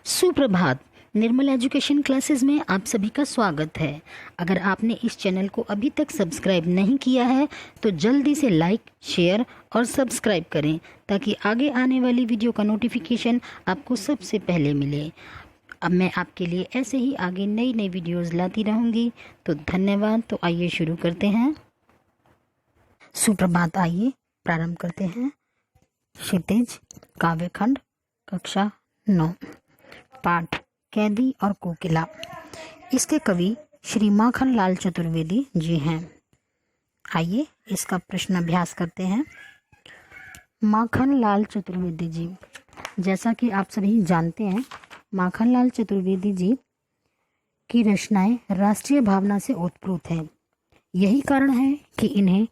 सुप्रभात। निर्मल education classes में आप सभी का स्वागत है। अगर आपने इस चैनल को अभी तक सब्सक्राइब नहीं किया है तो जल्दी से लाइक, शेयर और सब्सक्राइब करें ताकि आगे आने वाली वीडियो का नोटिफिकेशन आपको सबसे पहले मिले। अब मैं आपके लिए ऐसे ही आगे नई नई वीडियोस लाती रहूँगी। तो धन्यवाद। तो आइए शुरू करते हैं। सुप्रभात। आइए प्रारंभ करते हैं। क्षितिज काव्यखंड कक्षा 9 पाठ कैदी और कोकिला। इसके कवि श्री माखन लाल चतुर्वेदी जी हैं। आइए इसका प्रश्न अभ्यास करते हैं। माखन लाल चतुर्वेदी जी, जैसा कि आप सभी जानते हैं, माखन लाल चतुर्वेदी जी की रचनाएं राष्ट्रीय भावना से ओतप्रोत हैं। यही कारण है कि इन्हें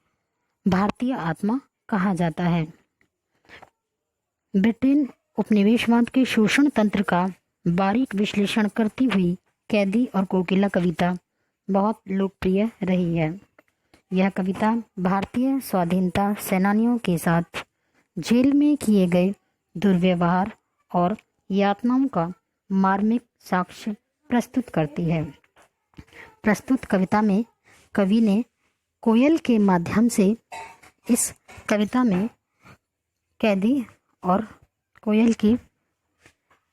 भारतीय आत्मा कहा जाता है। ब्रिटेन उपनिवेशवाद के शोषण तंत्र का बारीक विश्लेषण करती हुई कैदी और कोकिला कविता बहुत लोकप्रिय रही है। यह कविता भारतीय स्वाधीनता सेनानियों के साथ जेल में किए गए दुर्व्यवहार और यातनाओं का मार्मिक साक्ष्य प्रस्तुत करती है। प्रस्तुत कविता में कवि ने कोयल के माध्यम से इस कविता में कैदी और कोयल की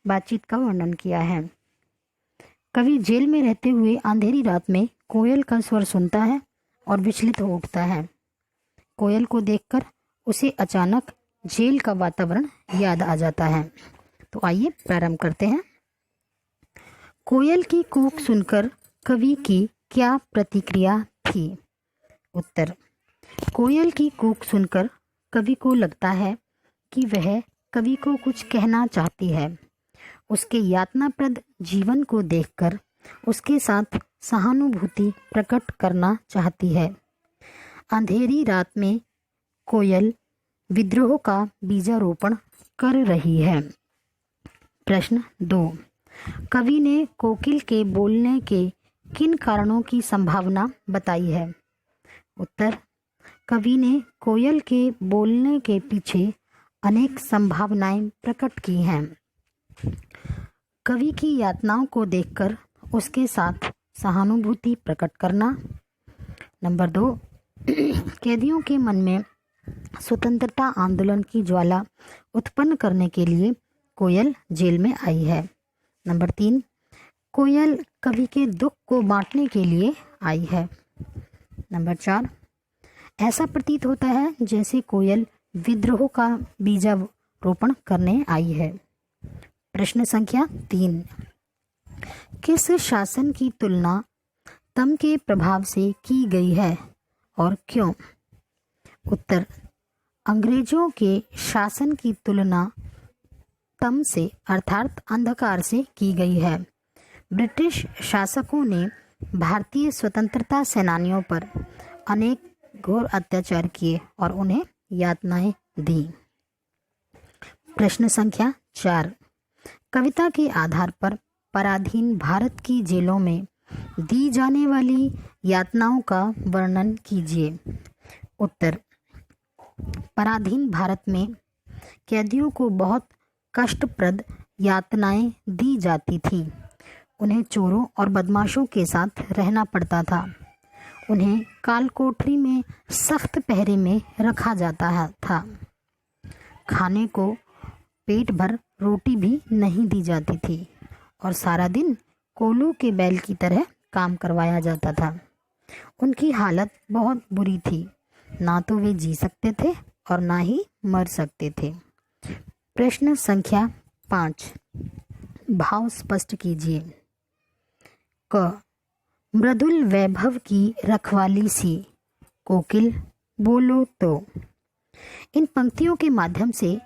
बातचीत का वर्णन किया है। कवि जेल में रहते हुए अंधेरी रात में कोयल का स्वर सुनता है और विचलित हो उठता है। कोयल को देखकर उसे अचानक जेल का वातावरण याद आ जाता है। तो आइए प्रारंभ करते हैं। कोयल की कूक सुनकर कवि की क्या प्रतिक्रिया थी? उत्तर। कोयल की कूक सुनकर कवि को लगता है कि वह कवि को कुछ कहना चाहती है। उसके यातनाप्रद जीवन को देखकर उसके साथ सहानुभूति प्रकट करना चाहती है। अंधेरी रात में कोयल विद्रोह का बीजारोपण कर रही है। प्रश्न 2। कवि ने कोकिल के बोलने के किन कारणों की संभावना बताई है? उत्तर। कवि ने कोयल के बोलने के पीछे अनेक संभावनाएं प्रकट की हैं। कवि की यातनाओं को देखकर उसके साथ सहानुभूति प्रकट करना। नंबर 2। कैदियों के मन में स्वतंत्रता आंदोलन की ज्वाला उत्पन्न करने के लिए कोयल जेल में आई है। नंबर 3। कोयल कवि के दुख को बांटने के लिए आई है। नंबर 4। ऐसा प्रतीत होता है जैसे कोयल विद्रोह का बीजारोपण करने आई है। प्रश्न संख्या 3। किस शासन की तुलना तम के प्रभाव से की गई है और क्यों? उत्तर। अंग्रेजों के शासन की तुलना तम से अर्थात अंधकार से की गई है। ब्रिटिश शासकों ने भारतीय स्वतंत्रता सेनानियों पर अनेक घोर अत्याचार किए और उन्हें यातनाएं दी। प्रश्न संख्या 4। कविता के आधार पर पराधीन भारत की जेलों में दी जाने वाली यातनाओं का वर्णन कीजिए। उत्तर। पराधीन भारत में कैदियों को बहुत कष्टप्रद यातनाएं दी जाती थीं। उन्हें चोरों और बदमाशों के साथ रहना पड़ता था। उन्हें कालकोठरी में सख्त पहरे में रखा जाता था। खाने को पेट भर रोटी भी नहीं दी जाती थी और सारा दिन कोल्हू के बैल की तरह काम करवाया जाता था। उनकी हालत बहुत बुरी थी। ना तो वे जी सकते थे और ना ही मर सकते थे। प्रश्न संख्या 5। भाव स्पष्ट कीजिए। क। मृदुल वैभव की रखवाली सी कोकिल बोलो तो। इन पंक्तियों के माध्यम से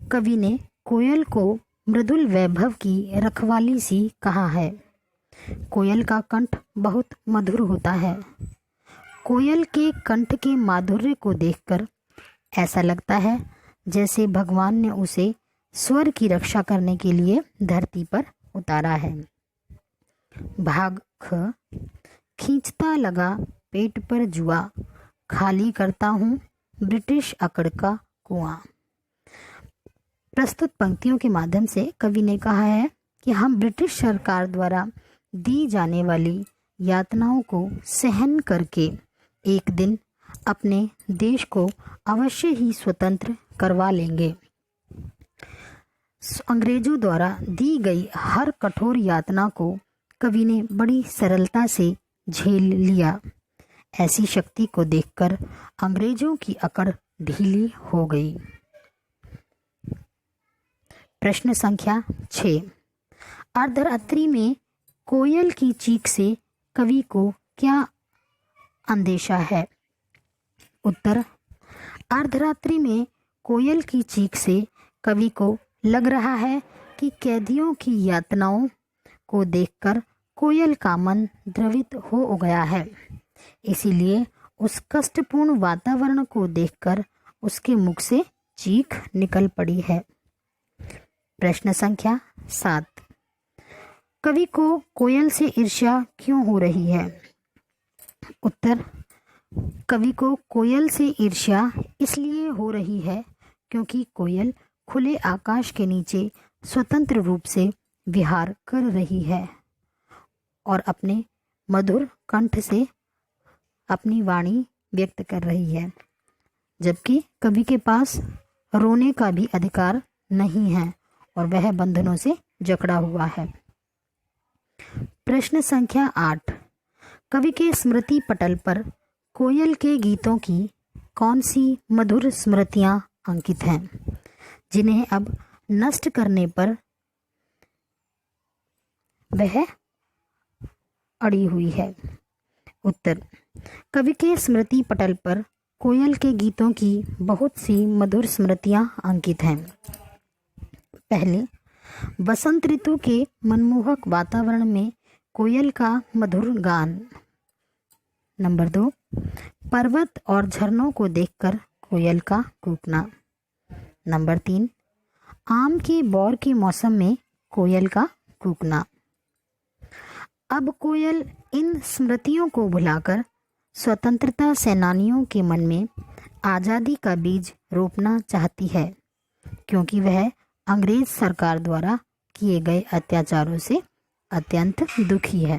कवि ने कोयल को मृदुल वैभव की रखवाली सी कहा है। कोयल का कंठ बहुत मधुर होता है। कोयल के कंठ के माधुर्य को देखकर ऐसा लगता है जैसे भगवान ने उसे स्वर की रक्षा करने के लिए धरती पर उतारा है। भाग ख। खींचता लगा पेट पर जुआ, खाली करता हूँ ब्रिटिश अकड़ का कुआं। प्रस्तुत पंक्तियों के माध्यम से कवि ने कहा है कि हम ब्रिटिश सरकार द्वारा दी जाने वाली यातनाओं को सहन करके एक दिन अपने देश को अवश्य ही स्वतंत्र करवा लेंगे। अंग्रेजों द्वारा दी गई हर कठोर यातना को कवि ने बड़ी सरलता से झेल लिया। ऐसी शक्ति को देखकर अंग्रेजों की अकड़ ढीली हो गई। प्रश्न संख्या 6। अर्धरात्रि में कोयल की चीख से कवि को क्या अंदेशा है? उत्तर, अर्धरात्रि में कोयल की चीख से कवि को लग रहा है कि कैदियों की यातनाओं को देखकर कोयल का मन द्रवित हो गया है, इसीलिए उस कष्टपूर्ण वातावरण को देखकर उसके मुख से चीख निकल पड़ी है। प्रश्न संख्या 7। कवि को कोयल से ईर्ष्या क्यों हो रही है? उत्तर, कवि को कोयल से ईर्ष्या इसलिए हो रही है क्योंकि कोयल खुले आकाश के नीचे स्वतंत्र रूप से विहार कर रही है और अपने मधुर कंठ से अपनी वाणी व्यक्त कर रही है, जबकि कवि के पास रोने का भी अधिकार नहीं है और वह बंधनों से जकड़ा हुआ है। प्रश्न संख्या 8। कवि के स्मृति पटल पर कोयल के गीतों की कौन सी मधुर स्मृतियां अंकित हैं, जिन्हें अब नष्ट करने पर वह अड़ी हुई है? उत्तर, कवि के स्मृति पटल पर कोयल के गीतों की बहुत सी मधुर स्मृतियां अंकित हैं। पहले, बसंत ऋतु के मनमोहक वातावरण में कोयल का मधुर गान। नंबर 2, पर्वत और झरनों को देखकर कोयल का कूकना। नंबर 3, आम के बौर के मौसम में कोयल का कूकना। अब कोयल इन स्मृतियों को भुलाकर स्वतंत्रता सेनानियों के मन में आज़ादी का बीज रोपना चाहती है, क्योंकि वह अंग्रेज सरकार द्वारा किए गए अत्याचारों से अत्यंत दुखी है।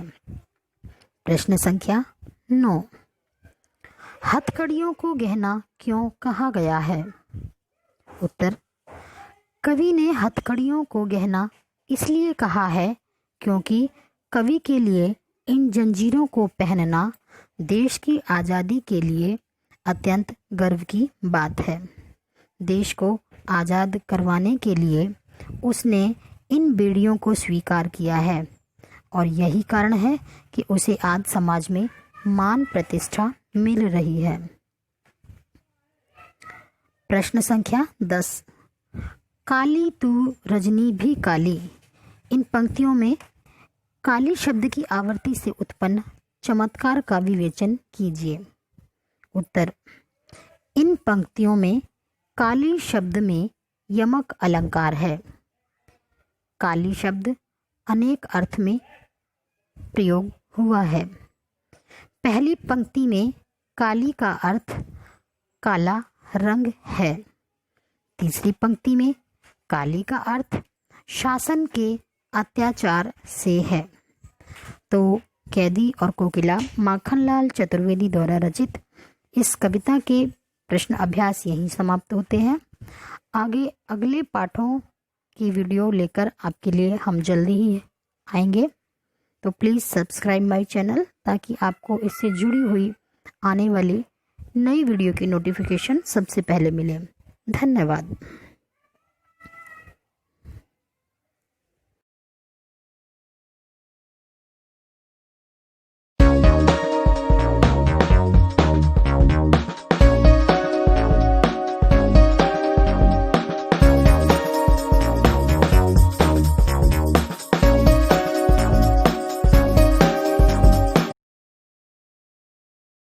प्रश्न संख्या 9। हथकड़ियों को गहना क्यों कहा गया है? उत्तर, कवि ने हथकड़ियों को गहना इसलिए कहा है क्योंकि कवि के लिए इन जंजीरों को पहनना देश की आज़ादी के लिए अत्यंत गर्व की बात है। देश को आज़ाद करवाने के लिए उसने इन बेड़ियों को स्वीकार किया है और यही कारण है कि उसे आज समाज में मान प्रतिष्ठा मिल रही है। प्रश्न संख्या 10। काली तू रजनी भी काली। इन पंक्तियों में काली शब्द की आवर्ती से उत्पन्न चमत्कार का विवेचन कीजिए। उत्तर, इन पंक्तियों में काली शब्द में यमक अलंकार है। काली शब्द अनेक अर्थ में प्रयोग हुआ है। पहली पंक्ति में काली का अर्थ काला रंग है। तीसरी पंक्ति में काली का अर्थ शासन के अत्याचार से है। तो कैदी और कोकिला माखनलाल चतुर्वेदी द्वारा रचित इस कविता के प्रश्न अभ्यास यहीं समाप्त होते हैं। आगे अगले पाठों की वीडियो लेकर आपके लिए हम जल्दी ही आएंगे, तो प्लीज़ सब्सक्राइब माय चैनल ताकि आपको इससे जुड़ी हुई आने वाली नई वीडियो की नोटिफिकेशन सबसे पहले मिले। धन्यवाद।